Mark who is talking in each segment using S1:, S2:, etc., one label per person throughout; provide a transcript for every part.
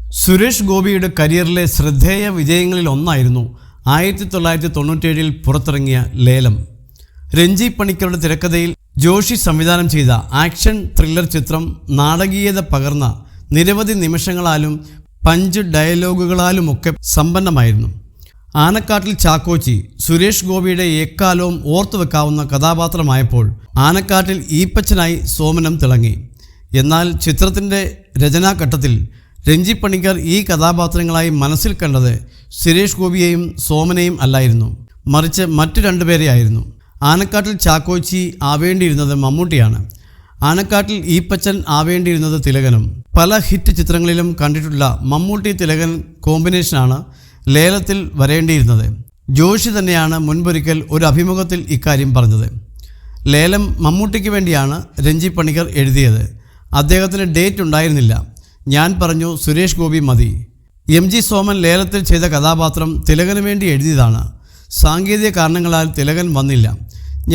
S1: സുരേഷ് ഗോപിയുടെ കരിയറിലെ ശ്രദ്ധേയ വിജയങ്ങളിൽ ഒന്നായിരുന്നു 1997 പുറത്തിറങ്ങിയ ലേലം. രഞ്ജി പണിക്കരുടെ തിരക്കഥയിൽ ജോഷി സംവിധാനം ചെയ്ത ആക്ഷൻ ത്രില്ലർ ചിത്രം നാടകീയത പകർന്ന നിരവധി നിമിഷങ്ങളാലും പഞ്ച് ഡയലോഗുകളാലുമൊക്കെ സമ്പന്നമായിരുന്നു. ആനക്കാട്ടിൽ ചാക്കോച്ചി സുരേഷ് ഗോപിയുടെ എക്കാലവും ഓർത്തുവെക്കാവുന്ന കഥാപാത്രമായപ്പോൾ ആനക്കാട്ടിൽ ഈപ്പച്ചനായി സോമനം തിളങ്ങി. എന്നാൽ ചിത്രത്തിൻ്റെ രചനാഘട്ടത്തിൽ രഞ്ജി പണിക്കർ ഈ കഥാപാത്രങ്ങളായി മനസ്സിൽ കണ്ടത് സുരേഷ് ഗോപിയെയും സോമനെയും അല്ലായിരുന്നു, മറിച്ച് മറ്റു രണ്ടുപേരെയായിരുന്നു. ആനക്കാട്ടിൽ ചാക്കോച്ചി ആവേണ്ടിയിരുന്നത് മമ്മൂട്ടിയാണ്. ആനക്കാട്ടിൽ ഈപ്പച്ചൻ ആവേണ്ടിയിരുന്നത് തിലകനും. പല ഹിറ്റ് ചിത്രങ്ങളിലും കണ്ടിട്ടുള്ള മമ്മൂട്ടി തിലകൻ കോമ്പിനേഷനാണ് ലേലത്തിൽ വരേണ്ടിയിരുന്നത്. ജോഷി തന്നെയാണ് മുൻപൊരിക്കൽ ഒരു അഭിമുഖത്തിൽ ഇക്കാര്യം പറഞ്ഞത്. ലേലം മമ്മൂട്ടിക്ക് വേണ്ടിയാണ് രഞ്ജി പണിക്കർ എഴുതിയത്. അദ്ദേഹത്തിന് ഡേറ്റ് ഉണ്ടായിരുന്നില്ല. ഞാൻ പറഞ്ഞു സുരേഷ് ഗോപി മതി. MG സോമൻ ലേലത്തിൽ ചെയ്ത കഥാപാത്രം തിലകന് വേണ്ടി എഴുതിയതാണ്. സാങ്കേതിക കാരണങ്ങളാൽ തിലകൻ വന്നില്ല.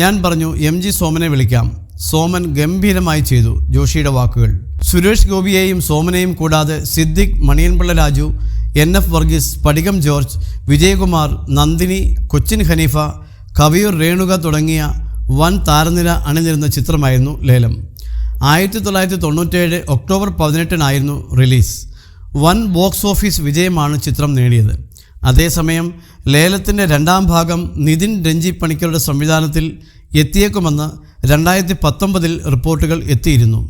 S1: ഞാൻ പറഞ്ഞു MG സോമനെ വിളിക്കാം. സോമൻ ഗംഭീരമായി ചെയ്തു. ജോഷിയുടെ വാക്കുകൾ. സുരേഷ് ഗോപിയെയും സോമനെയും കൂടാതെ സിദ്ദിഖ്, മണിയൻപിള്ള രാജു, NF വർഗീസ്, സ്ഫടികം ജോർജ്, വിജയകുമാർ, നന്ദിനി, കൊച്ചിൻ ഹനീഫ, കവിയൂർ രേണുക തുടങ്ങിയ വൻ താരനിര അണിനിരുന്ന ചിത്രമായിരുന്നു ലേലം. 1997 ഒക്ടോബർ 18 റിലീസ്. വൻ ബോക്സ് ഓഫീസ് വിജയമാണ് ചിത്രം നേടിയത്. അതേസമയം ലേലത്തിൻ്റെ രണ്ടാം ഭാഗം നിതിൻ രഞ്ജി പണിക്കരുടെ സംവിധാനത്തിൽ എത്തിയേക്കുമെന്ന് 2019 റിപ്പോർട്ടുകൾ എത്തിയിരുന്നു.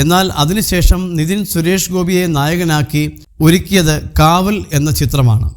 S1: എന്നാൽ അതിനുശേഷം നിതിൻ സുരേഷ് ഗോപിയെ നായകനാക്കി ഒരുക്കിയത് കാവൽ എന്ന ചിത്രമാണ്.